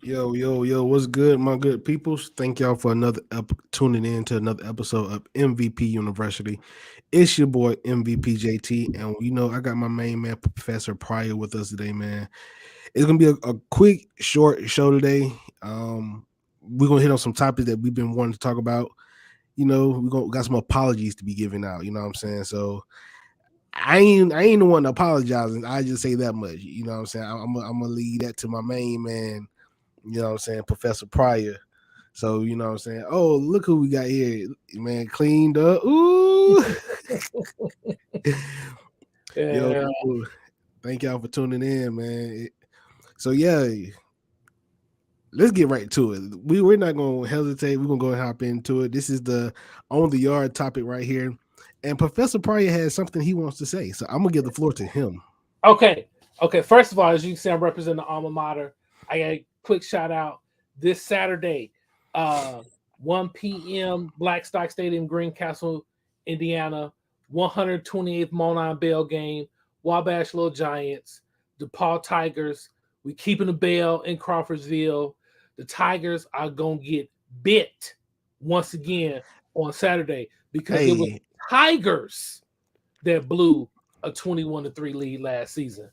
Yo, what's good, my good peoples? Thank y'all for tuning in to another episode of MVP University. It's your boy MVP JT, and I got my main man Professor Pryor with us today, man. It's gonna be a quick, short show today. We're gonna hit on some topics that we've been wanting to talk about. We got some apologies to be giving out. You know what I'm saying? So I ain't the one apologizing. I just say that much. You know what I'm saying? I'm gonna leave that to my main man. You know what I'm saying, Professor Pryor. So, you know what I'm saying? Oh, look who we got here. Man, cleaned up. Ooh. Yo, Yeah. thank y'all for tuning in, man. So yeah, let's get right to it. We're not gonna hesitate. We're gonna go and hop into it. This is the on the yard topic right here. And Professor Pryor has something he wants to say. So I'm gonna give the floor to him. Okay. Okay. First of all, as you can see, I'm representing the alma mater. I got a quick shout out this Saturday, 1 p.m. Blackstock Stadium, Greencastle, Indiana, 128th Monon Bell game, Wabash Little Giants, DePaul Tigers. We keeping the bell in Crawfordsville. The Tigers are gonna get bit once again on Saturday because it was Hey, Tigers that blew a 21-3 lead last season.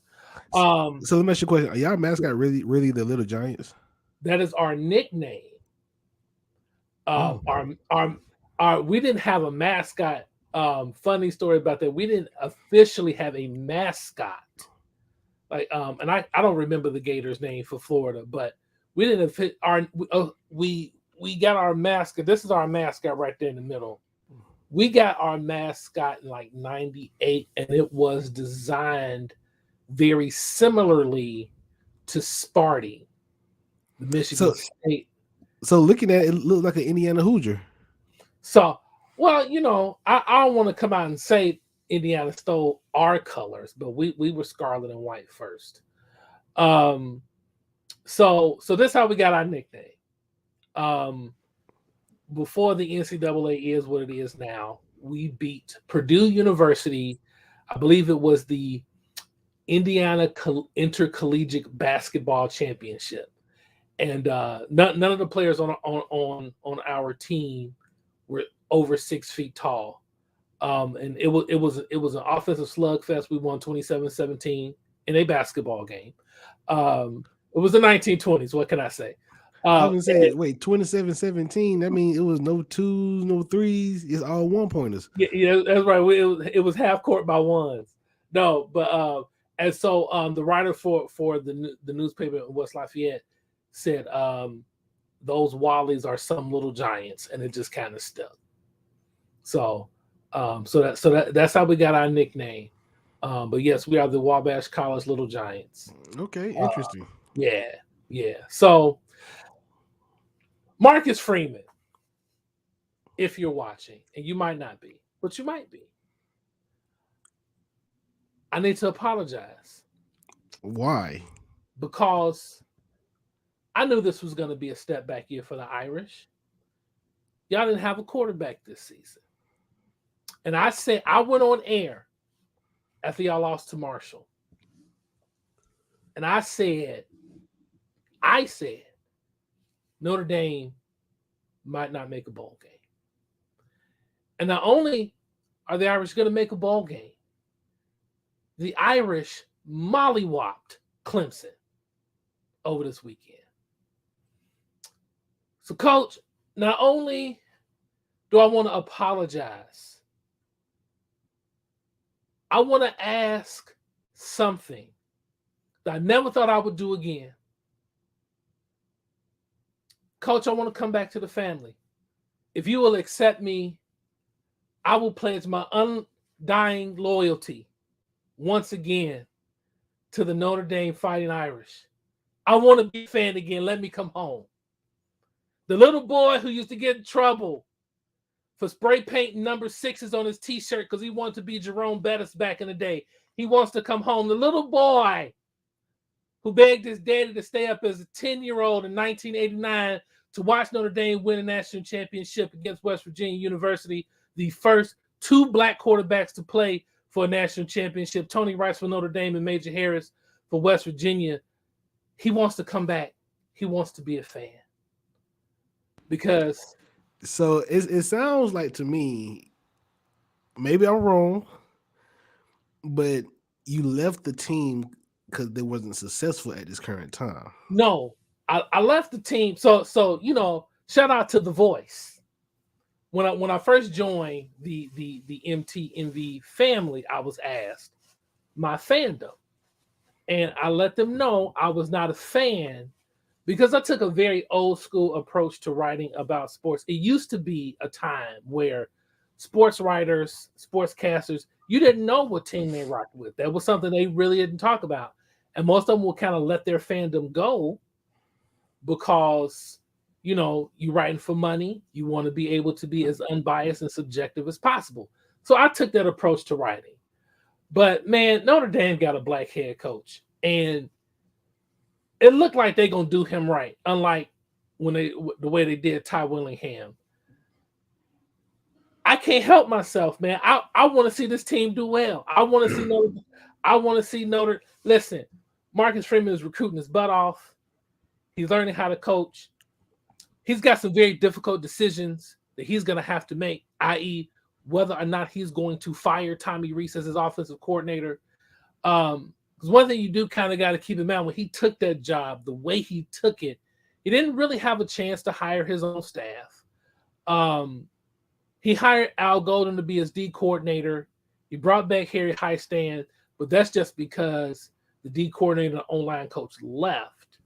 so let me ask you a question. Are y'all mascot really the Little Giants? That is our nickname. Oh. Our we didn't have a mascot. Funny story about that. We didn't officially have a mascot. And I don't remember the Gators name for Florida, but we didn't fit we got our mascot. This is our mascot right there in the middle. We got our mascot in like 98, and it was designed very similarly to Sparty, the Michigan State. So looking at it, it looked like an Indiana Hoosier. So, well, I don't want to come out and say Indiana stole our colors, but we were scarlet and white first. So this is how we got our nickname. Before the NCAA is what it is now, we beat Purdue University. I believe it was the Indiana Intercollegiate Basketball Championship, and none of the players on our team were over 6 feet tall. And it was an offensive slugfest. We won 27-17 in a basketball game. It was the 1920s. What can I say? I was gonna say, wait, 27-17. That means it was no twos, no threes. It's all one pointers. Yeah, that's right. It was half court by ones. No, but and so the writer for the newspaper in West Lafayette said those Wallies are some little giants, and it just kind of stuck. So that's how we got our nickname. But yes, we are the Wabash College Little Giants. Okay, interesting. Yeah. So Marcus Freeman, if you're watching, and you might not be, but you might be, I need to apologize. Why? Because I knew this was going to be a step back year for the Irish. Y'all didn't have a quarterback this season. And I went on air after y'all lost to Marshall. And I said, Notre Dame might not make a bowl game. And not only are the Irish going to make a bowl game, the Irish mollywopped Clemson over this weekend. So, Coach, not only do I want to apologize, I want to ask something that I never thought I would do again. Coach, I want to come back to the family. If you will accept me, I will pledge my undying loyalty once again to the Notre Dame Fighting Irish. I want to be a fan again. Let me come home. The little boy who used to get in trouble for spray painting number 6s on his t-shirt because he wanted to be Jerome Bettis back in the day. He wants to come home. The little boy who begged his daddy to stay up as a 10-year-old in 1989 to watch Notre Dame win a national championship against West Virginia University, the first 2 black quarterbacks to play for a national championship, Tony Rice for Notre Dame and Major Harris for West Virginia. He wants to come back he wants to be a fan because So it sounds like to me, maybe I'm wrong, but you left the team because they wasn't successful at this current time. no, I left the team. So shout out to The Voice. When I first joined the MTMV family, I was asked my fandom, and I let them know I was not a fan because I took a very old school approach to writing about sports. It used to be a time where sports writers, sportscasters, you didn't know what team they rocked with. That was something they really didn't talk about. And most of them will kind of let their fandom go because you're writing for money. You want to be able to be as unbiased and subjective as possible. So I took that approach to writing. But man, Notre Dame got a black head coach, and it looked like they're gonna do him right. Unlike the way they did Ty Willingham. I can't help myself, man. I want to see this team do well. I want to see Notre. I want to see Notre. Listen, Marcus Freeman is recruiting his butt off. He's learning how to coach. He's got some very difficult decisions that he's going to have to make, i.e., whether or not he's going to fire Tommy Rees as his offensive coordinator. Because one thing you do kind of got to keep in mind when he took that job, the way he took it, he didn't really have a chance to hire his own staff. He hired Al Golden to be his D coordinator. He brought back Harry Highstand, but that's just because the D coordinator and online coach left.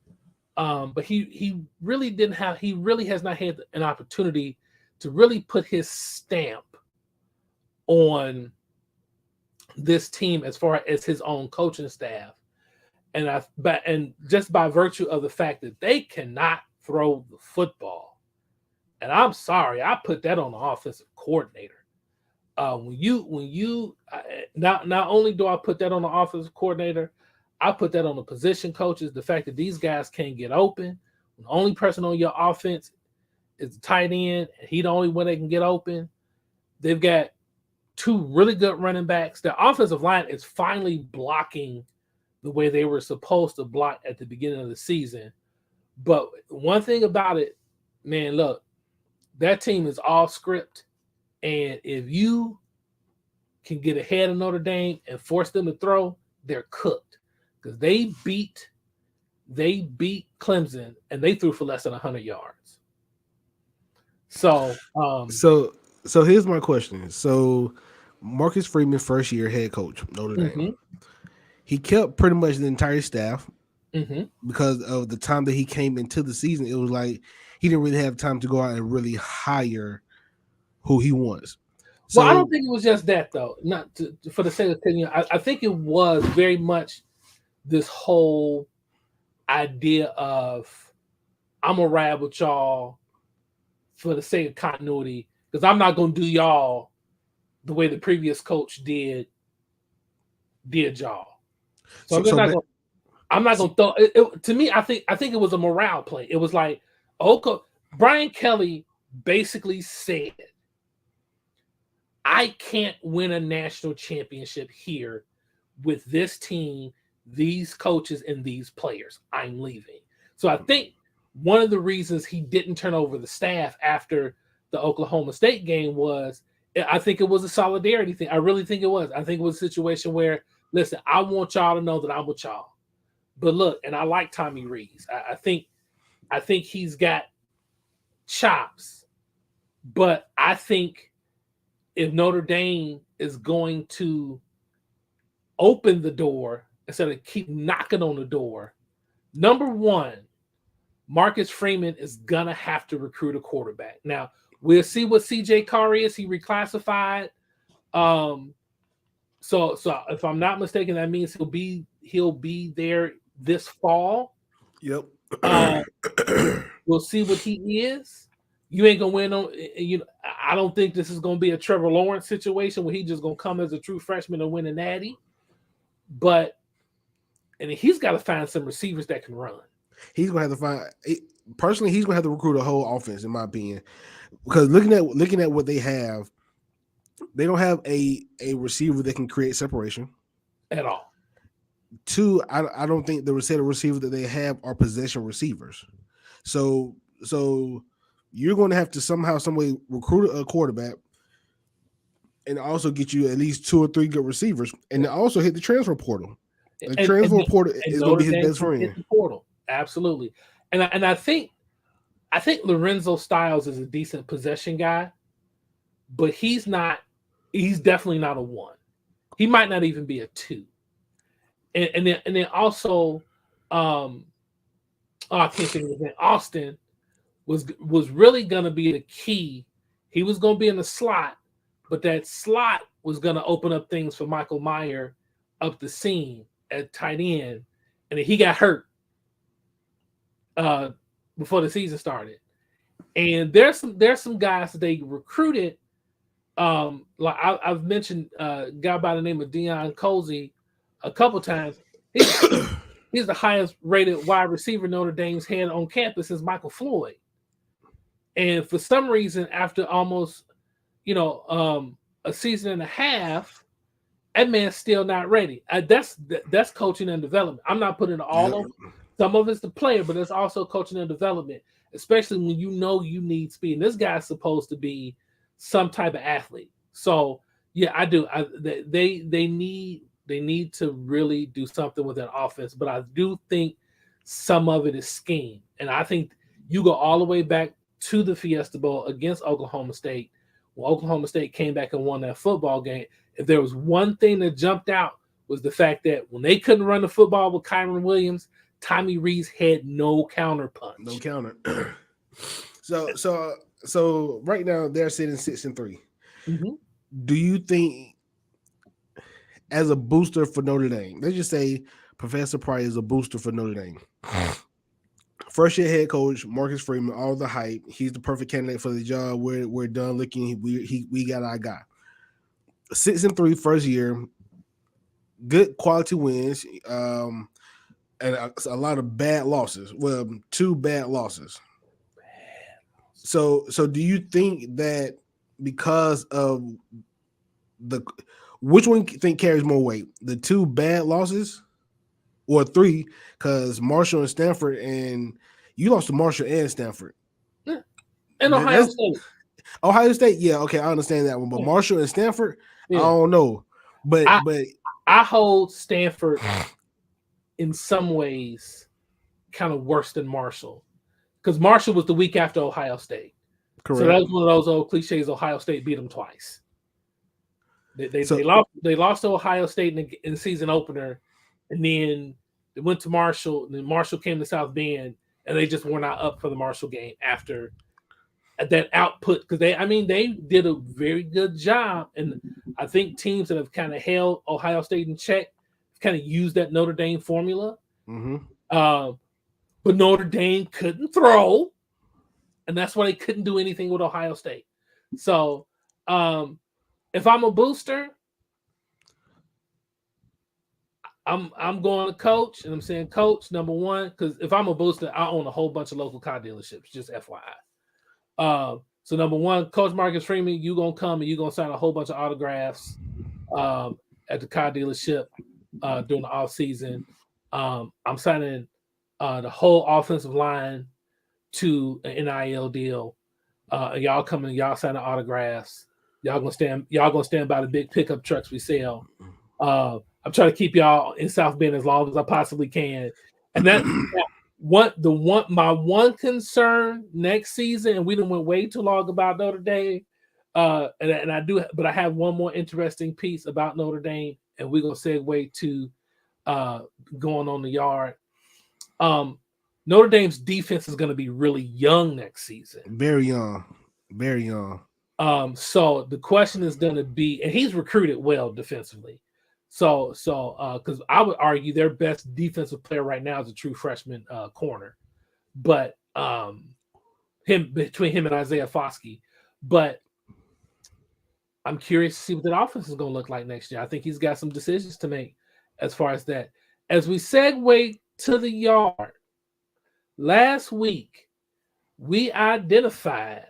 But he really didn't have. He really has not had an opportunity to really put his stamp on this team as far as his own coaching staff. And just by virtue of the fact that they cannot throw the football, and I'm sorry, I put that on the offensive coordinator. Not only do I put that on the offensive coordinator, I put that on the position coaches. The fact that these guys can't get open, the only person on your offense is the tight end, and he the only one that can get open. They've got two really good running backs. The offensive line is finally blocking the way they were supposed to block at the beginning of the season. But one thing about it, man, look, that team is all script. And if you can get ahead of Notre Dame and force them to throw, they're cooked. Because they beat Clemson and they threw for less than 100 yards. So here's my question. So Marcus Freeman, first year head coach, Notre Dame. He kept pretty much the entire staff because of the time that he came into the season. It was like he didn't really have time to go out and really hire who he wants. So, well, I don't think it was just that, though. Not for the sake of opinion. I think it was very much this whole idea of I'm gonna ride with y'all for the sake of continuity because I'm not gonna do y'all the way the previous coach did y'all. So I'm not gonna throw it. To me, I think it was a morale play. It was like, okay, Brian Kelly basically said, I can't win a national championship here with this team, these coaches, and these players. I'm leaving. So I think one of the reasons he didn't turn over the staff after the Oklahoma State game was, I think it was a solidarity thing. I really think it was. I think it was a situation where, listen, I want y'all to know that I'm with y'all. But look, and I like Tommy Rees. I think he's got chops. But I think if Notre Dame is going to open the door instead of keep knocking on the door, number one, Marcus Freeman is going to have to recruit a quarterback. Now, we'll see what CJ Carr is. He reclassified. So if I'm not mistaken, that means he'll be there this fall. Yep. We'll see what he is. You ain't gonna win on I don't think this is gonna be a Trevor Lawrence situation where he's just gonna come as a true freshman and win a natty. But he's got to find some receivers that can run. He's gonna have to find. Personally, he's gonna have to recruit a whole offense, in my opinion, because looking at what they have, they don't have a receiver that can create separation at all. Two, I don't think the set of receivers that they have are possession receivers. So you're going to have to somehow, some way recruit a quarterback, and also get you at least 2 or 3 good receivers, and also hit the transfer portal. The and transfer portal and is going to Notre be his Dame best can hit friend. the portal. Absolutely. And I think Lorenzo Styles is a decent possession guy, but he's definitely not a 1. He might not even be a 2. And then also I can't think of his name. Austin was really gonna be the key. He was gonna be in the slot, but that slot was gonna open up things for Michael Meyer up the seam at tight end, and then he got hurt before the season started. And there's some guys that they recruited. Like I've mentioned a guy by the name of Deion Colzie a couple times. He's the highest rated wide receiver Notre Dame's had on campus since Michael Floyd. And for some reason, after almost, a season and a half, that man's still not ready. That's coaching and development. I'm not putting it all on. Some of it's the player, but it's also coaching and development, especially when you know you need speed. And this guy's supposed to be some type of athlete. So yeah, I do. They need to really do something with that offense. But I do think some of it is scheme, and I think you go all the way back to the Fiesta Bowl against Oklahoma State. When Oklahoma State came back and won that football game, if there was one thing that jumped out was the fact that when they couldn't run the football with Kyron Williams, Tommy Rees had no counter punch. No counter. So right now they're sitting 6-3. Mm-hmm. Do you think, as a booster for Notre Dame, let's just say Professor Price is a booster for Notre Dame, first year head coach Marcus Freeman, all the hype, he's the perfect candidate for the job. We're done looking. We got our guy. 6-3 first year, good quality wins, and a lot of bad losses. Well, 2 bad losses. So do you think that because of which one think carries more weight, the 2 bad losses or 3? Because Marshall and Stanford, and you lost to Marshall and Stanford, and Ohio State. Ohio State, yeah, okay, I understand that one, but Marshall and Stanford, I don't know, but I hold Stanford in some ways kind of worse than Marshall, because Marshall was the week after Ohio State. Correct. So that was one of those old cliches. Ohio State beat them twice. They lost to Ohio State in the season opener, and then they went to Marshall, and then Marshall came to South Bend, and they just were not up for the Marshall game after that output, because they did a very good job, and I think teams that have kind of held Ohio State in check kind of used that Notre Dame formula. Mm-hmm. But Notre Dame couldn't throw, and that's why they couldn't do anything with Ohio State. So if I'm a booster, I'm going to coach, and I'm saying coach number one, because if I'm a booster, I own a whole bunch of local car dealerships, just FYI. So number one, Coach Marcus Freeman, you're going to come and you're going to sign a whole bunch of autographs at the car dealership during the off season. I'm signing the whole offensive line to an NIL deal. And y'all coming, y'all signing autographs. Y'all gonna stand by the big pickup trucks we sell. I'm trying to keep y'all in South Bend as long as I possibly can. And that my one concern next season, and we done went way too long about Notre Dame. And I do, but I have one more interesting piece about Notre Dame, and we're gonna segue to going on the yard. Notre Dame's defense is going to be really young next season. Very young. Very young. So the question is going to be, and he's recruited well defensively. So because I would argue their best defensive player right now is a true freshman corner, but between him and Isaiah Foskey. But I'm curious to see what that offense is going to look like next year. I think he's got some decisions to make as far as that. As we segue to the yard, last week we identified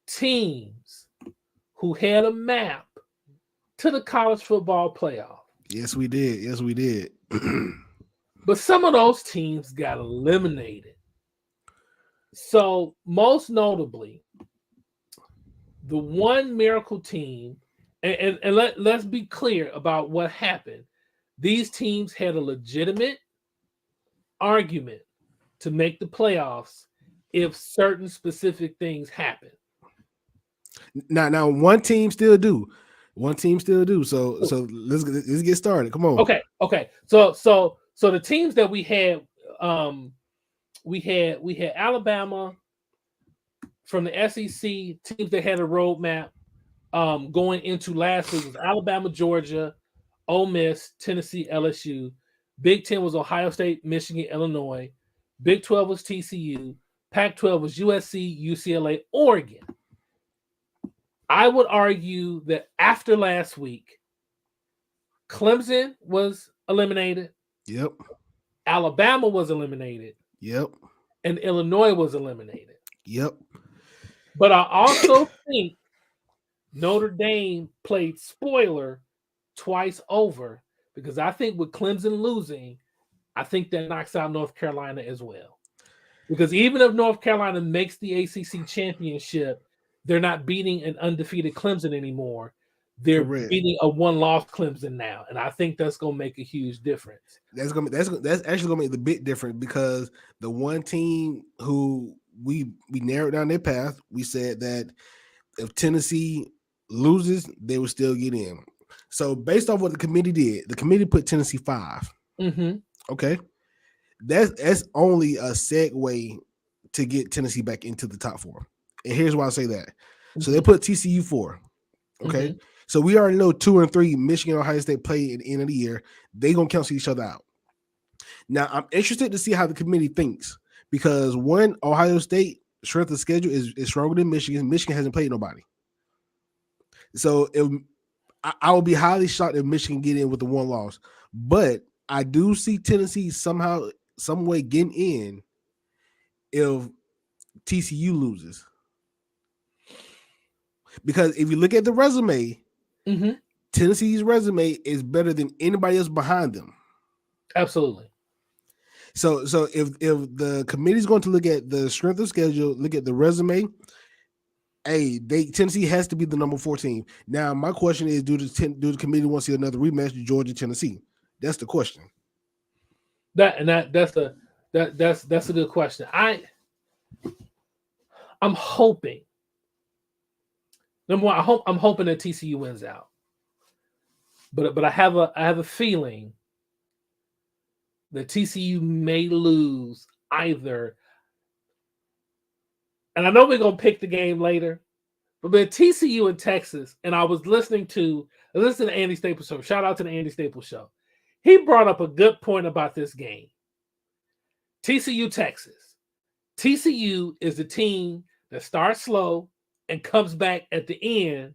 teams who had a map to the college football playoff. Yes, we did. Yes, we did. But some of those teams got eliminated. So most notably, the one miracle team, and let's be clear about what happened. These teams had a legitimate argument to make the playoffs if certain specific things happen. Now one team still do. One team still do. So let's get started. Come on. Okay. So the teams that we had Alabama from the SEC teams that had a roadmap going into last week was Alabama, Georgia, Ole Miss, Tennessee, LSU. Big Ten was Ohio State, Michigan, Illinois. Big 12 was TCU. Pac-12 was USC, UCLA, Oregon. I would argue that after last week, Clemson was eliminated. Yep. Alabama was eliminated. Yep. And Illinois was eliminated. Yep. But I also think Notre Dame played spoiler twice over because I think with Clemson losing, I think that knocks out North Carolina as well. Because even if North Carolina makes the ACC championship, they're not beating an undefeated Clemson anymore. They're beating a one-loss Clemson now, and I think that's going to make a huge difference. That's actually going to make the big difference because the one team who we narrowed down their path, we said that if Tennessee loses, they will still get in. So based off what the committee did, the committee put Tennessee 5. Mm-hmm. Okay, that's only a segue to get Tennessee back into the top 4. And here's why I say that. Mm-hmm. So they put TCU 4. Okay. Mm-hmm. So we already know 2 and 3, Michigan, Ohio State play at the end of the year. They're going to cancel each other out. Now, I'm interested to see how the committee thinks because one, Ohio State strength of schedule is stronger than Michigan. Michigan hasn't played nobody. So I will be highly shocked if Michigan get in with the one loss. But I do see Tennessee somehow, some way getting in if TCU loses. Because if you look at the resume, mm-hmm. Tennessee's resume is better than anybody else behind them. Absolutely. So if the committee is going to look at the strength of schedule, look at the resume, Tennessee has to be the number 4 team. Now, my question is, do the committee want to see another rematch to Georgia Tennessee? That's the question. That's a good question. I'm hoping. Number one, I'm hoping that TCU wins out. But I have a feeling that TCU may lose either. And I know we're gonna pick the game later, but TCU in Texas, and I was listening to Andy Staples show. Shout out to the Andy Staples show. He brought up a good point about this game. TCU Texas. TCU is the team that starts slow and comes back at the end.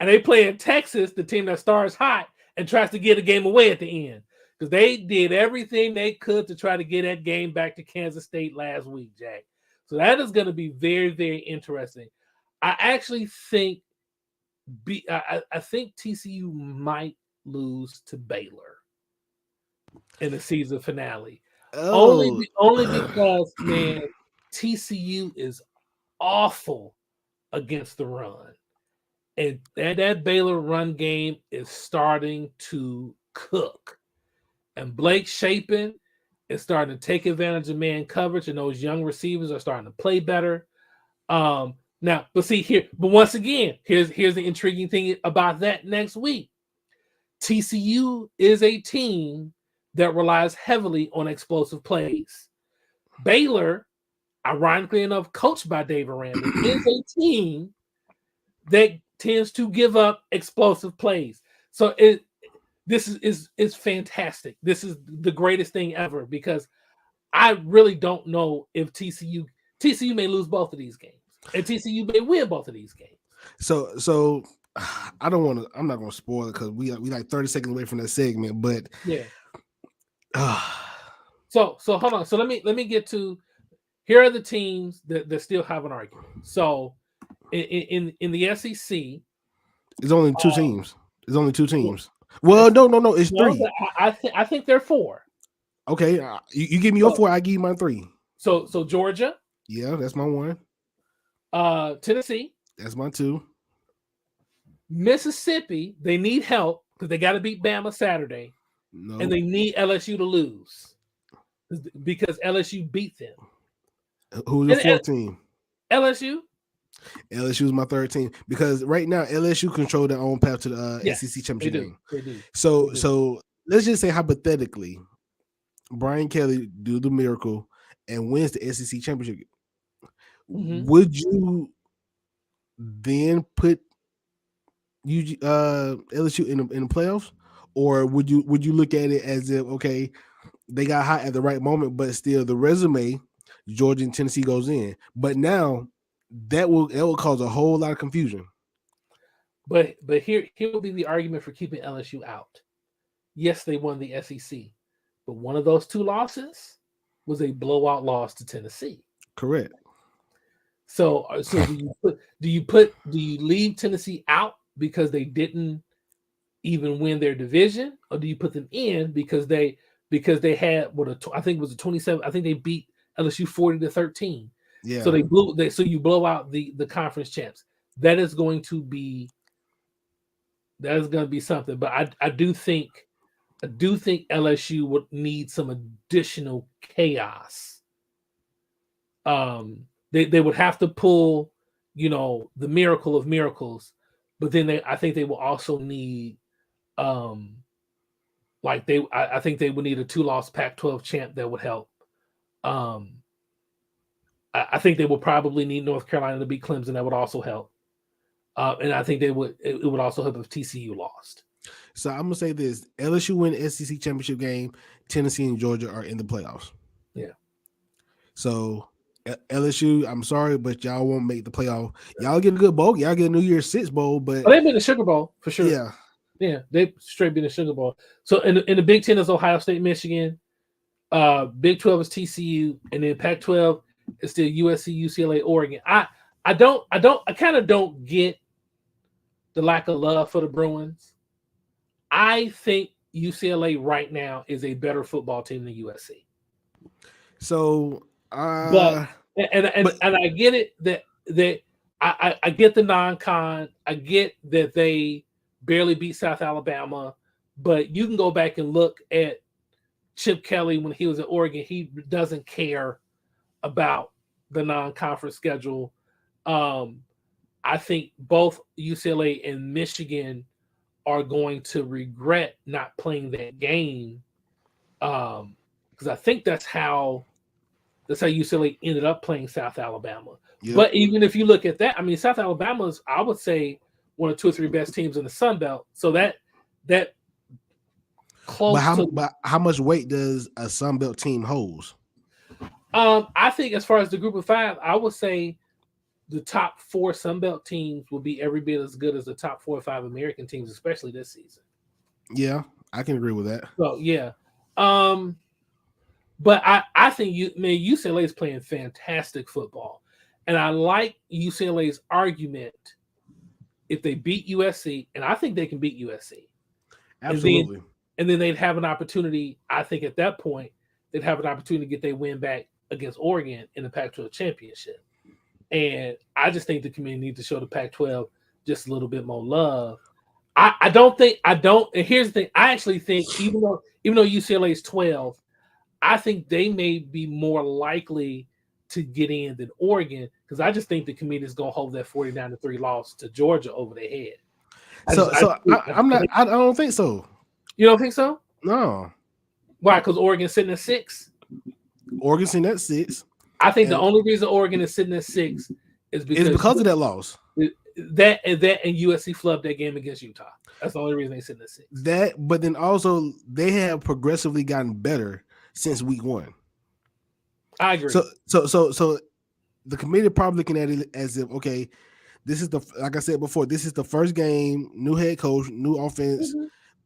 And they play in Texas, the team that starts hot and tries to get a game away at the end. Because they did everything they could to try to get that game back to Kansas State last week, Jack. So that is going to be very, very interesting. I actually think I think TCU might lose to Baylor in the season finale. Oh. Only because, man, TCU is awful against the run. And that Baylor run game is starting to cook. And Blake Shapen is starting to take advantage of man coverage, and those young receivers are starting to play better. Now, but once again, here's the intriguing thing about that next week. TCU is a team that relies heavily on explosive plays. Baylor, ironically enough, coached by Dave Aranda, is a team that tends to give up explosive plays. So this is fantastic. This is the greatest thing ever because I really don't know if TCU may lose both of these games and TCU may win both of these games. So I don't want to. I'm not going to spoil it because we like 30 seconds away from that segment. But yeah. So hold on. So let me get to. Here are the teams that still have an argument. So in the SEC, it's only 2 teams. It's only 2 teams. Well, no, it's 3. I think they're 4. Okay, you give me your 4, I give you my 3. So Georgia, Yeah, that's my one. Tennessee, That's my two. Mississippi. They need help because they got to beat Bama Saturday, and No. they need LSU to lose because LSU beat them. Who's your And fourth team? LSU, LSU is my third team because right now LSU control their own path to the SEC yes, they championship do. game. They do. They So do. so let's just say hypothetically, Brian Kelly do the miracle and wins the SEC championship. Mm-hmm. Would you then put LSU in the playoffs, or would you look at it as if okay they got hot at the right moment, but still the resume Georgia and Tennessee goes in, but now that will cause a whole lot of confusion. But here will be the argument for keeping LSU out. Yes, they won the SEC, but one of those two losses was a blowout loss to Tennessee. Correct. So do you leave Tennessee out because they didn't even win their division, or do you put them in because they had I think it was a 27. I think they beat LSU 40-13. So Yeah. so you blow out the conference champs. That is going to be something. But I do think LSU would need some additional chaos. They would have to pull, the miracle of miracles, but then I think they will also need, I think they would need a 2-loss Pac-12 champ that would help. Um, I think they would probably need North Carolina to beat Clemson. That would also help. And I think it would also help if TCU lost. So I'm gonna say this: LSU win the SEC championship game. Tennessee and Georgia are in the playoffs. Yeah. So LSU, I'm sorry, but y'all won't make the playoff. Y'all get a good bowl. Y'all get a New Year's Six bowl, but They've been the Sugar Bowl for sure. yeah, Yeah, they straight been the Sugar Bowl. So in the Big Ten is Ohio State, Michigan. Big 12 is TCU, and then Pac-12 is still USC, UCLA, Oregon. I kind of don't get the lack of love for the Bruins. I think UCLA right now is a better football team than USC. So, But I get it that I get the non-con. I get that they barely beat South Alabama, but you can go back and look at Chip Kelly when he was at Oregon. He doesn't care about the non-conference schedule. I think both UCLA and Michigan are going to regret not playing that game, because I think that's how UCLA ended up playing South Alabama. yep. But even if you look at that, I mean, South Alabama is, I would say, one of 2 or 3 best teams in the Sun Belt. So that close but how much weight does a Sun Belt team hold? I think as far as the group of 5, I would say the top 4 Sun Belt teams will be every bit as good as the top 4 or 5 American teams, especially this season. Yeah, I can agree with that. So yeah. But I think UCLA is playing fantastic football. And I like UCLA's argument if they beat USC, and I think they can beat USC. Absolutely. And then they'd have an opportunity, I think at that point, they'd have an opportunity to get their win back against Oregon in the Pac-12 championship. And I just think the community needs to show the Pac-12 just a little bit more love. And here's the thing, I actually think even though UCLA is 12, I think they may be more likely to get in than Oregon, because I just think the committee is going to hold that 49-3 loss to Georgia over their head. I don't think so. You don't think so? No. Why? Because Oregon's sitting at 6. Oregon's sitting at 6. I think the only reason Oregon is sitting at 6 is because of that loss. That and USC flubbed that game against Utah. That's the only reason they're sitting at 6. But then also they have progressively gotten better since week 1. I agree. So the committee probably looking at it as if, okay, this is like I said before, this is the first game, new head coach, new offense,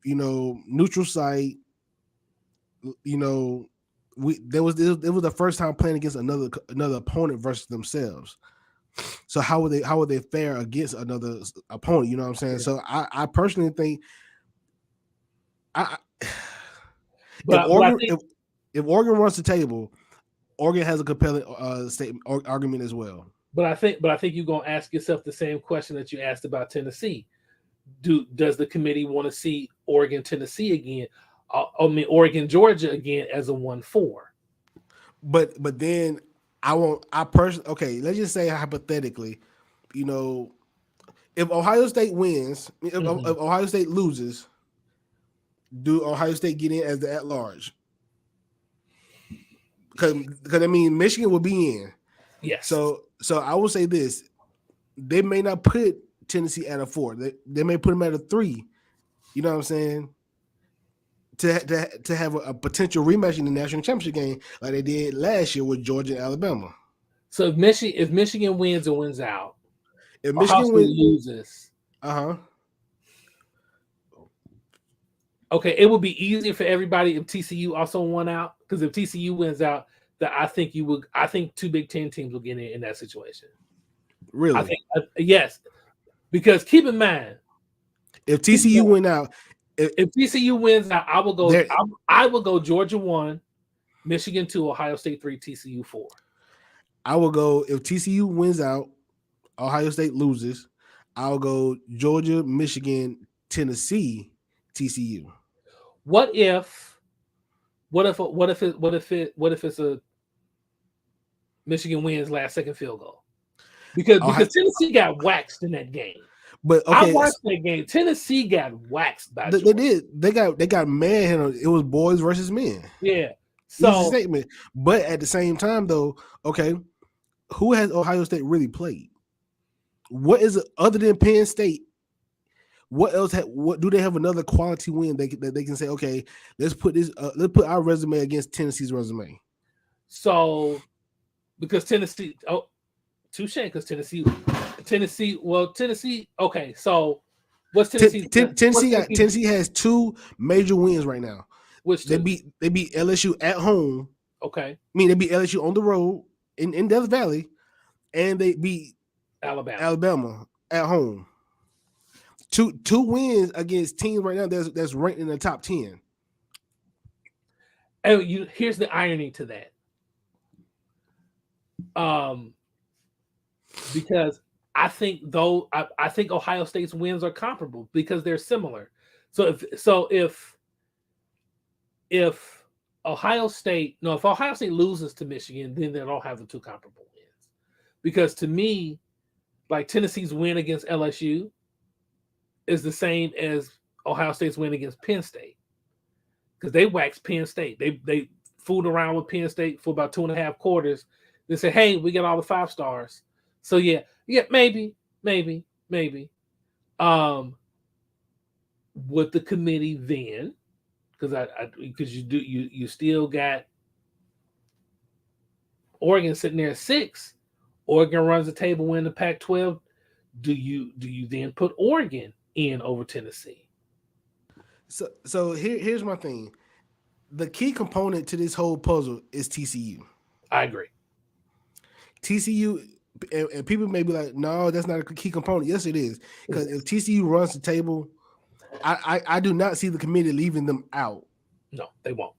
neutral site. It was the first time playing against another opponent versus themselves. So how would they fare against another opponent? You know what I'm saying? Yeah. So I personally think if Oregon runs the table, Oregon has a compelling statement argument as well. But I think you're gonna ask yourself the same question that you asked about Tennessee. Does the committee want to see Oregon Tennessee again? I mean Oregon Georgia again as a 1-4. But then I won't. I personally okay. Let's just say hypothetically, you know, if Ohio State wins, Mm-hmm. if Ohio State loses, do Ohio State get in as the at large? Because I mean Michigan will be in. Yes. So I will say this: they may not put Tennessee at a 4. They may put them at a 3. You know what I'm saying? To have a potential rematch in the national championship game like they did last year with Georgia and Alabama. So if Michigan wins and wins out, If Ohio Michigan State wins, loses. uh-huh. Okay, it would be easier for everybody if TCU also won out, because if TCU wins out, that I think two Big Ten teams will get in that situation. I Really? think yes, because keep in mind, If TCU went out, if TCU wins out, there I will go Georgia 1, Michigan 2, Ohio State 3, TCU 4. I will go if TCU wins out, Ohio State loses. I'll go Georgia, Michigan, Tennessee, TCU. What if it's a Michigan wins last second field goal? Because Tennessee got waxed in that game. But I okay, watched that game. Tennessee got waxed by they Georgia. did. They got man. It was boys versus men. Yeah. Easy So statement. But at the same time, though, okay, who has Ohio State really played? What is it other than Penn State? What else? What do they have another quality win that they can say? Okay, let's put our resume against Tennessee's resume. so because Tennessee, touche, because Tennessee. Well, Tennessee. Okay, so what's Tennessee? Tennessee has 2 major wins right now. Which They two? beat LSU at home. Okay, I mean, they beat LSU on the road in Death Valley, and they beat Alabama. Alabama at home. Two wins against teams right now that's ranked in the top 10. And here's the irony to that. Because I think I think Ohio State's wins are comparable because they're similar. So if Ohio State loses to Michigan, then they don't have the 2 comparable wins. Because to me, like Tennessee's win against LSU is the same as Ohio State's win against Penn State, because they waxed Penn State. They fooled around with Penn State for about 2.5 quarters. They said, "Hey, we got all the 5 stars." So yeah, maybe. With the committee then, because you still got Oregon sitting there at 6. Oregon runs the table, win the Pac-12. Do you then put Oregon in over Tennessee? So here's my thing. The key component to this whole puzzle is TCU. I agree. TCU, and people may be like, no, that's not a key component. Yes, it is. Because if TCU runs the table, I do not see the committee leaving them out. No, they won't.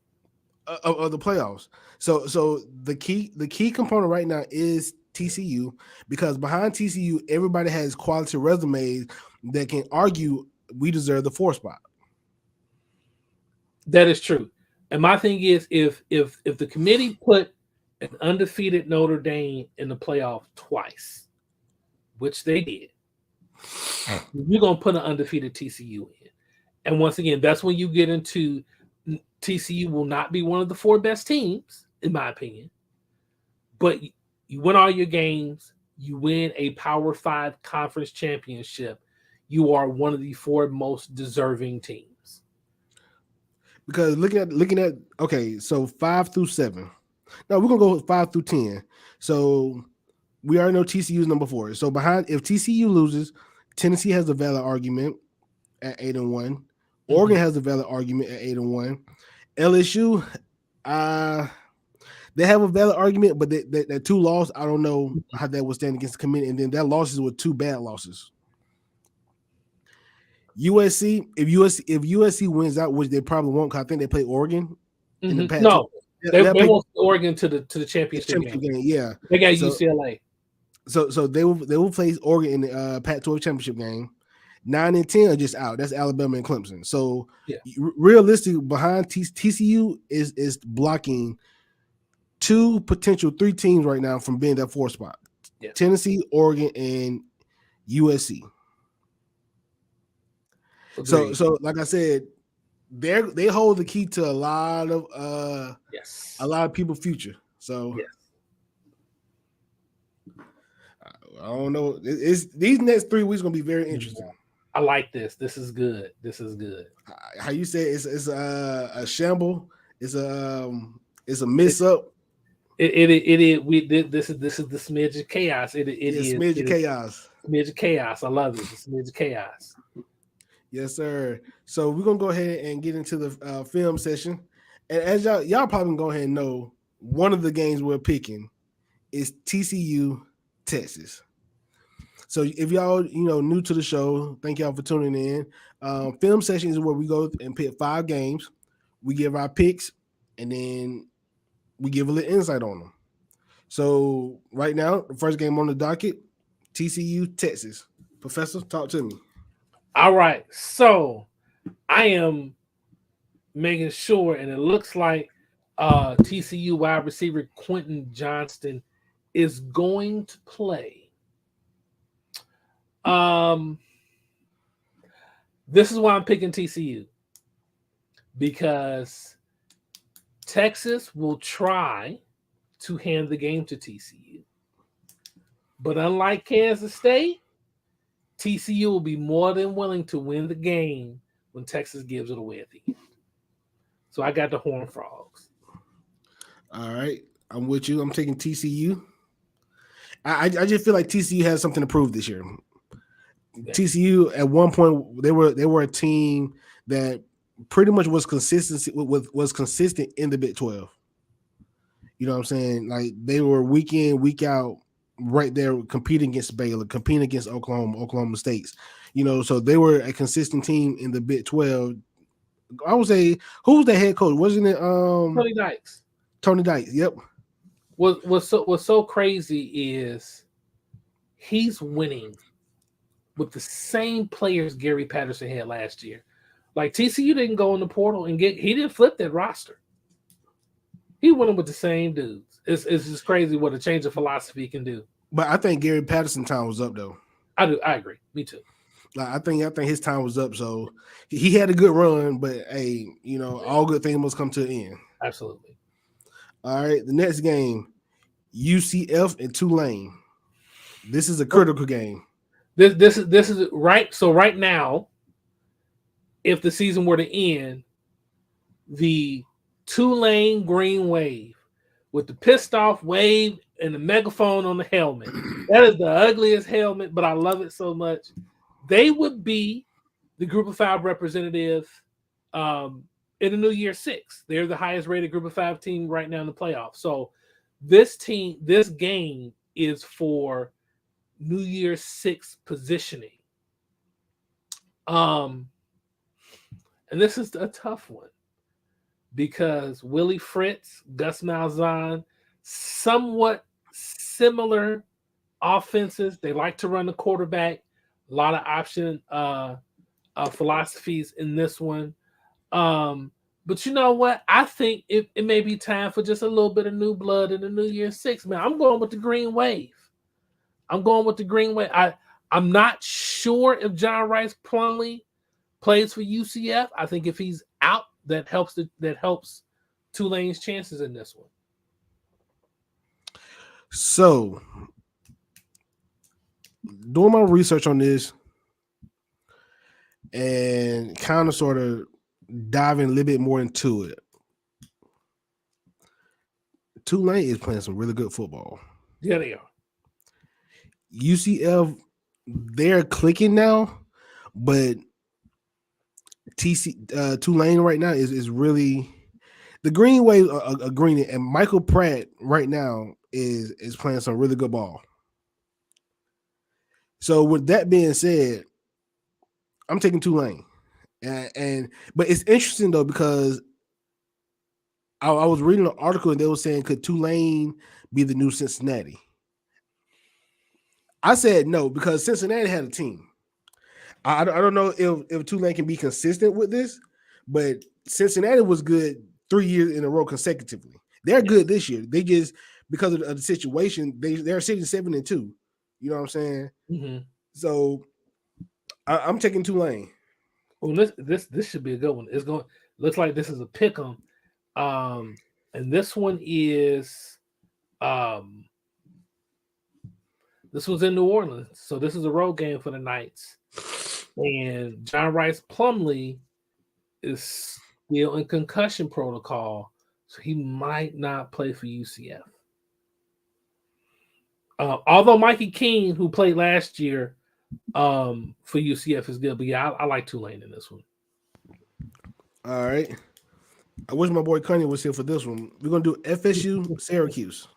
Of the playoffs. So the key component right now is TCU, because behind TCU, everybody has quality resumes that can argue we deserve the 4 spot. That is true. And my thing is, if the committee put an undefeated Notre Dame in the playoff twice, which they did, you're gonna put an undefeated TCU in. And once again, that's when you get into TCU will not be one of the 4 best teams, in my opinion. But you win all your games, you win a Power 5 conference championship, you are one of the 4 most deserving teams. Because looking at okay, so 5 through 7. No, we're gonna go 5 through 10. So we already know TCU is number 4. So behind, if TCU loses, Tennessee has a valid argument at 8-1. Oregon has a valid argument at 8-1. LSU, they have a valid argument, but that 2 loss, I don't know how that would stand against the committee. And then that losses were 2 bad losses. USC, if USC wins out, which they probably won't, because I think they play Oregon in the Pac-12. No, They pick want Oregon to the the championship championship game. game. Yeah. They got So UCLA. so they will face Oregon in the Pac-12 championship game. 9 and 10 are just out. That's Alabama and Clemson. So Yeah. realistic behind TCU is blocking two potential three teams right now from being that four spot. Yeah. Tennessee, Oregon, and USC. Agreed. So like I said, they hold the key to Yes. a lot of people's future. So Yes. I don't know. It's these next 3 weeks gonna be very interesting. I like this. This is good. This is good. How you say it's a shamble. It's a miss up. This is the smidge of chaos. It is Smidge of chaos. smidge of chaos. I love it. The smidge of chaos. Yes, sir. So we're gonna go ahead and get into the film session. And as y'all probably gonna go ahead and know, one of the games we're picking is TCU Texas. So if y'all new to the show, thank y'all for tuning in. Film session is where we go and pick 5 games. We give our picks, and then we give a little insight on them. So right now, the first game on the docket, TCU Texas. Professor, talk to me. All right. So I am making sure, and it looks like TCU wide receiver Quentin Johnston is going to play. This is why I'm picking TCU, because Texas will try to hand the game to TCU. But unlike Kansas State, TCU will be more than willing to win the game when Texas gives it away at the end. So I got the Horned Frogs. All right, I'm with you. I'm taking TCU. I just feel like TCU has something to prove this year. Yeah. TCU at one point they were a team that pretty much was consistent in the Big 12. You know what I'm saying? Like they were week in, week out, right there competing against Baylor, competing against Oklahoma State. So they were a consistent team in the Big 12. I would say, who's the head coach? Wasn't it Tony Dykes? Tony Dykes. Yep. What's so crazy is he's winning with the same players Gary Patterson had last year. Like TCU didn't go in the portal and he didn't flip that roster. He went in with the same dudes. It's just crazy what a change of philosophy can do. But I think Gary Patterson time was up though. I agree. Me too. Like I think his time was up. So he had a good run, but hey, all good things must come to an end. Absolutely. All right, the next game, UCF and Tulane. This is a critical game. This is right. So right now, if the season were to end, the Tulane Green Wave with the pissed off wave and the megaphone on the helmet. That is the ugliest helmet, but I love it so much. They would be the Group of 5 representative in the New Year 6. They're the highest rated Group of 5 team right now in the playoffs. So this game is for New Year 6 positioning. And this is a tough one because Willie Fritz, Gus Malzahn, somewhat similar offenses. They like to run the quarterback. A lot of option philosophies in this one. But you know what? I think it may be time for just a little bit of new blood in the New Year 6. Man, I'm going with the Green Wave. I'm not sure if John Rice Plumlee plays for UCF. I think if he's out, that helps Tulane's chances in this one. So, doing my research on this and kind of sort of diving a little bit more into it, Tulane is playing some really good football. Yeah, they are. UCF, they're clicking now, but Tulane right now is really the Green Wave are green, and Michael Pratt right now is playing some really good ball. So with that being said, I'm taking Tulane, but it's interesting though because I was reading an article and they were saying, could Tulane be the new Cincinnati? I said no because Cincinnati had a team. I don't know if Tulane can be consistent with this, but Cincinnati was good 3 years in a row consecutively. They're good this year. They just because of the situation, they're sitting 7-2. You know what I'm saying? Mm-hmm. So I'm taking Tulane. Well, this should be a good one. It's going looks like this is a pick 'em. And this one is this was in New Orleans, so this is a road game for the Knights. And John Rice Plumlee is still in concussion protocol, so he might not play for UCF. Although Mikey King, who played last year for UCF, is good, but yeah, I like Tulane in this one. All right. I wish my boy Kanye was here for this one. We're gonna do FSU Syracuse.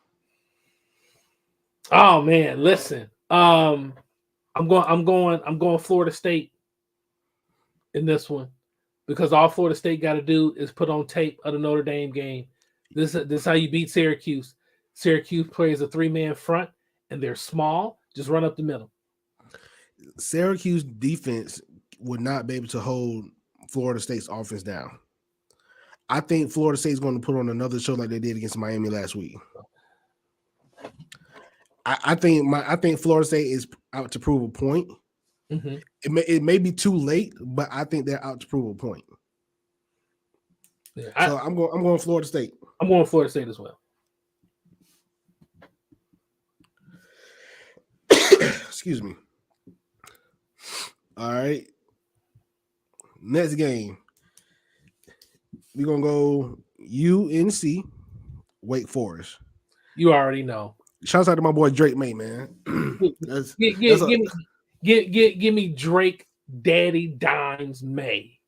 Oh man, listen. I'm going Florida State in this one because all Florida State got to do is put on tape of the Notre Dame game. This is how you beat Syracuse. Syracuse plays a 3-man front and they're small. Just run up the middle. Syracuse defense would not be able to hold Florida State's offense down. I think Florida State is going to put on another show like they did against Miami last week. I think Florida State is out to prove a point. Mm-hmm. It may be too late, but I think they're out to prove a point. Yeah, so I'm going Florida State. I'm going Florida State as well. Excuse me. All right. Next game. We're going to go UNC, Wake Forest. You already know. Shouts out to my boy Drake May, man. Give me Drake Daddy Dimes May.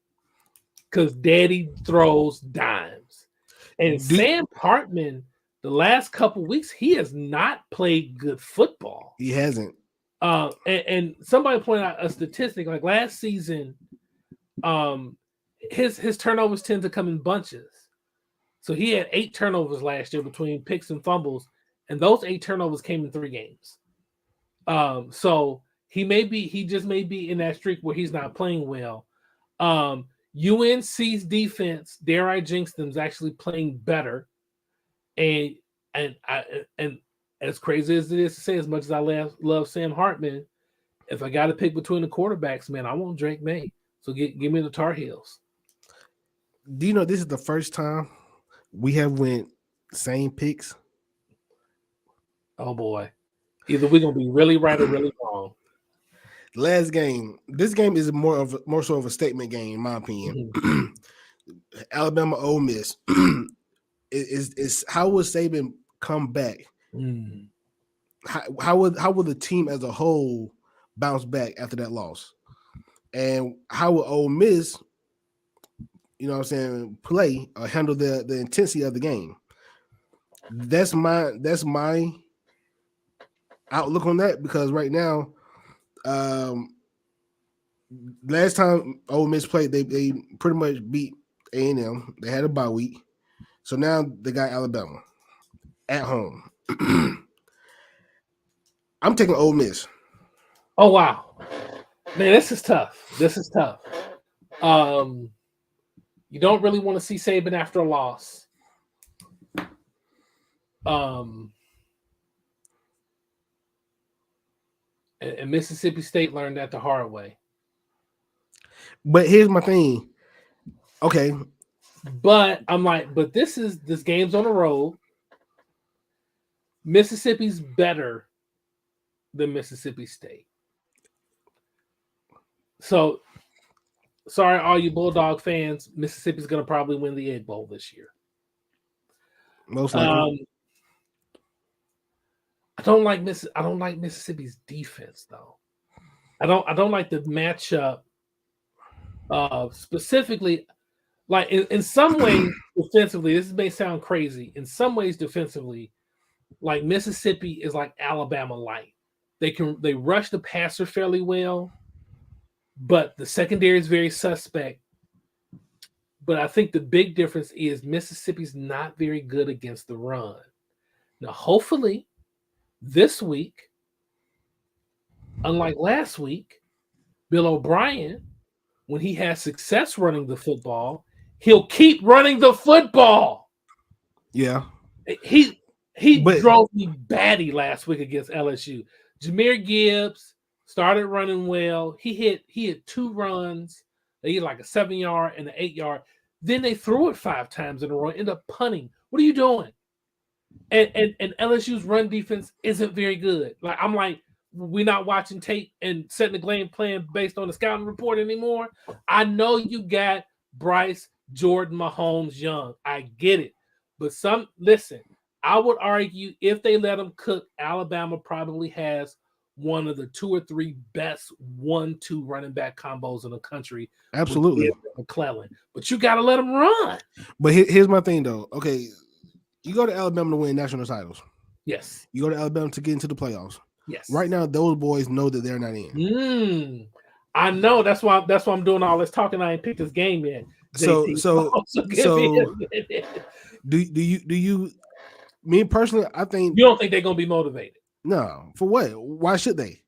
Because Daddy throws dimes. And Sam Hartman, the last couple weeks, he has not played good football. He hasn't. And somebody pointed out a statistic like last season, his turnovers tend to come in bunches. So he had 8 turnovers last year between picks and fumbles, and those 8 turnovers came in 3 games. So he just may be in that streak where he's not playing well. UNC's defense, dare I jinx them, is actually playing better. And as crazy as it is to say, as much as I love Sam Hartman, if I got to pick between the quarterbacks, man, I want Drake May. So give me the Tar Heels. Do you know this is the first time we have went same picks? Oh boy. Either we're gonna be really right or really wrong. Last game. This game is more so of a statement game, in my opinion. Mm-hmm. Alabama Ole Miss. is how will Saban come back? Mm. How will the team as a whole bounce back after that loss? And how will Ole Miss, you know what I'm saying, play or handle the intensity of the game? That's my outlook on that, because right now, last time Ole Miss played, they pretty much beat A&M. They had a bye week. So now they got Alabama at home. I'm taking Ole Miss. Oh wow. Man, this is tough. You don't really want to see Saban after a loss. And Mississippi State learned that the hard way. But here's my thing. Okay. But I'm like, but this game's on the road. Mississippi's better than Mississippi State. So, sorry, all you Bulldog fans, Mississippi's going to probably win the Egg Bowl this year. Most likely. I don't like Mississippi's defense though. I don't like the matchup. Specifically, like in some ways defensively, this may sound crazy. In some ways defensively, like Mississippi is like Alabama light. They rush the passer fairly well, but the secondary is very suspect. But I think the big difference is Mississippi's not very good against the run. Now, hopefully, this week, unlike last week, Bill O'Brien, when he has success running the football, he'll keep running the football. Yeah. He But drove me batty last week against LSU. Jahmyr Gibbs started running well. He hit 2 runs. They hit like a 7-yard and an 8-yard. Then they threw it 5 times in a row, ended up punting. What are you doing? And LSU's run defense isn't very good. Like I'm like, we're not watching tape and setting the game plan based on the scouting report anymore. I know you got Bryce, Jordan, Mahomes, Young. I get it. But listen, I would argue if they let them cook, Alabama probably has one of the 2 or 3 best 1-2 running back combos in the country. absolutely. McClellan. But you got to let them run. But here's my thing, though. Okay, you go to Alabama to win national titles. Yes. You go to Alabama to get into the playoffs. Yes. Right now, those boys know that they're not in. I know. That's why I'm doing all this talking. I ain't picked this game yet. So do you? Me personally, I think you don't think they're gonna be motivated. No, for what? Why should they?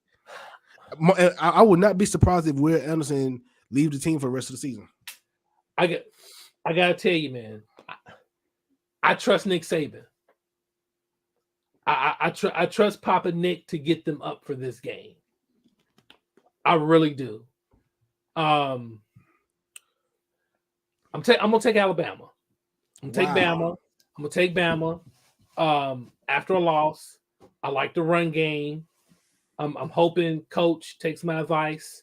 I would not be surprised if Will Anderson leave the team for the rest of the season. I gotta tell you, man. I trust Nick Saban. I trust Papa Nick to get them up for this game. I really do. I'm gonna take Alabama. I'm gonna take Bama. After a loss, I like the run game. I'm hoping Coach takes my advice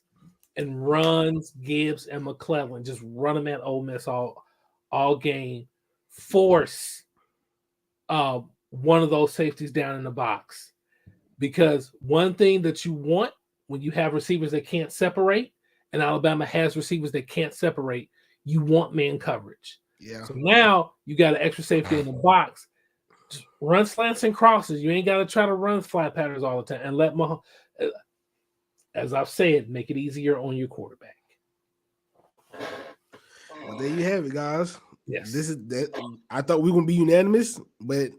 and runs Gibbs and McClellan. Just run them at Ole Miss all game. Force one of those safeties down in the box. Because one thing that you want when you have receivers that can't separate, and Alabama has receivers that can't separate, you want man coverage. Yeah. So now you got an extra safety in the box. Just run slants and crosses. You ain't got to try to run flat patterns all the time. And let Mahomes, as I've said, make it easier on your quarterback. Well, there you have it, guys. Yes. This is that. I thought we were gonna be unanimous, but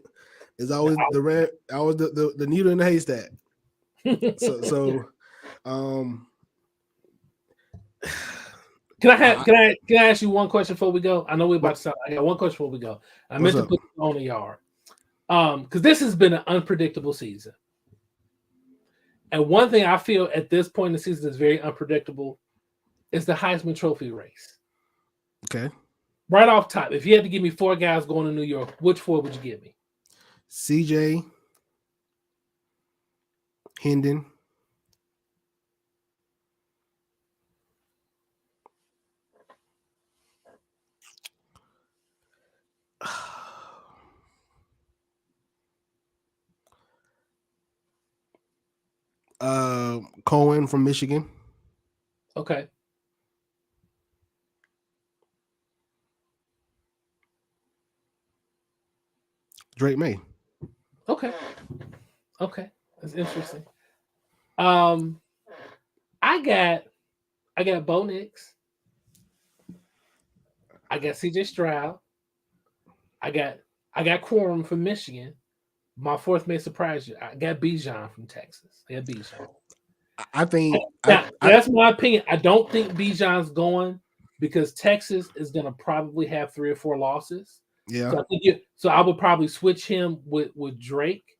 it's always the needle in the haystack. Can I ask you one question before we go? I know we're about to start. I got one question before we go. I meant to put it on the yard. Because this has been an unpredictable season. And one thing I feel at this point in the season is very unpredictable is the Heisman Trophy race. Okay. Right off top, if you had to give me 4 guys going to New York, which 4 would you give me? CJ, Hendon, Cohen from Michigan. Okay. Drake May. Okay. That's interesting. I got Bo Nix. I got CJ Stroud. I got Quorum from Michigan. My 4th may surprise you. I got Bijan from Texas. I got Bijan. I think that's my opinion. I don't think Bijan's going because Texas is going to probably have 3 or 4 losses. Yeah. So I would probably switch him with Drake.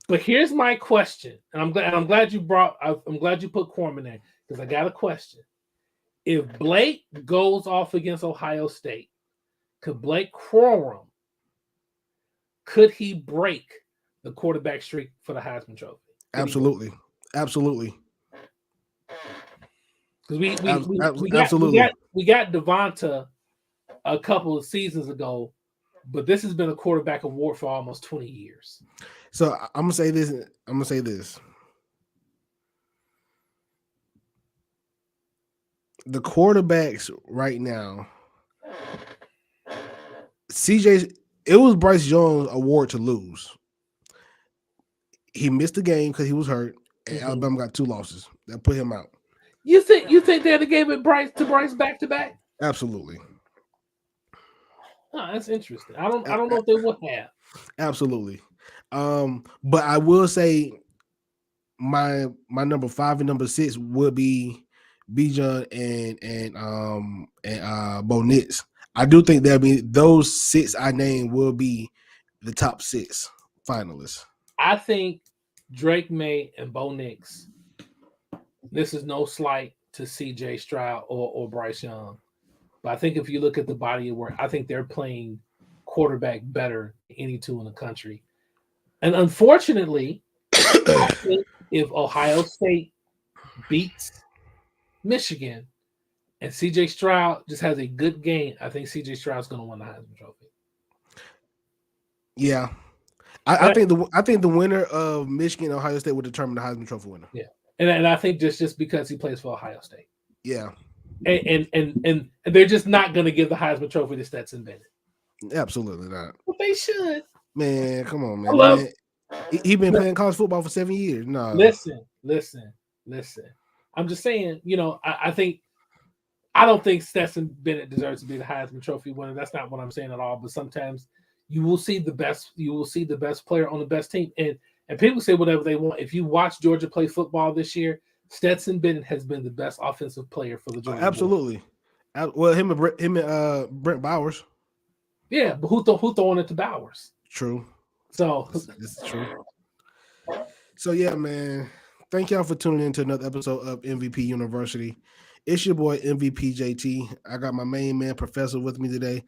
But here's my question, and I'm glad you put Quorum in there because I got a question. If Blake goes off against Ohio State, could Blake Quorum? Could he break the quarterback streak for the Heisman Trophy? Absolutely. Because we got Devonta a couple of seasons ago, but this has been a quarterback award for almost 20 years. So I'm gonna say this. The quarterbacks right now, CJ. It was Bryce Young's award to lose. He missed the game because he was hurt, and Alabama got 2 losses. That put him out. You think they'd have gave it to Bryce back to back? Absolutely. Oh, that's interesting. I don't know if they would have. Absolutely. But I will say my number 5 and number 6 would be Bijan and Bo Nix. I do think there'll be those 6 I named will be the top 6 finalists. I think Drake May and Bo Nix. This is no slight to C.J. Stroud or Bryce Young, but I think if you look at the body of work, I think they're playing quarterback better than any two in the country. And unfortunately, I think if Ohio State beats Michigan and CJ Stroud just has a good game, I think CJ Stroud's going to win the Heisman Trophy. Yeah. I think the winner of Michigan and Ohio State will determine the Heisman Trophy winner. Yeah. And I think just because he plays for Ohio State. Yeah. And they're just not going to give the Heisman Trophy to Stetson Bennett. Absolutely not. But they should. Man, come on, man. He been playing college football for 7 years. No. Listen. I'm just saying, I don't think Stetson Bennett deserves to be the Heisman Trophy winner. That's not what I'm saying at all. But sometimes you will see the best player on the best team. And people say whatever they want. If you watch Georgia play football this year, Stetson Bennett has been the best offensive player for the Georgia. Absolutely. Well, him and Brent Bowers. Yeah, but who throwing it to Bowers? True. So it's true. So yeah, man. Thank y'all for tuning in to another episode of MVP University. It's your boy MVP JT. I got my main man Professor with me today.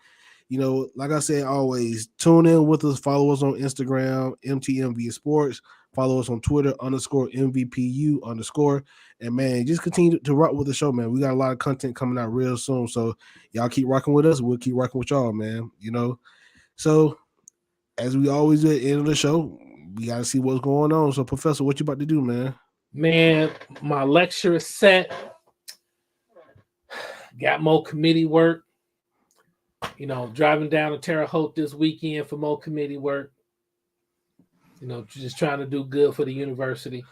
Like I said, always tune in with us. Follow us on Instagram, MTMV Sports. Follow us on Twitter _MVPU_. And man, just continue to rock with the show, man. We got a lot of content coming out real soon. So y'all keep rocking with us. We'll keep rocking with y'all, man. So as we always do at the end of the show, we got to see what's going on. So Professor, what you about to do, man? Man, my lecture is set. Got more committee work. Driving down to Terre Haute this weekend for more committee work. Just trying to do good for the university.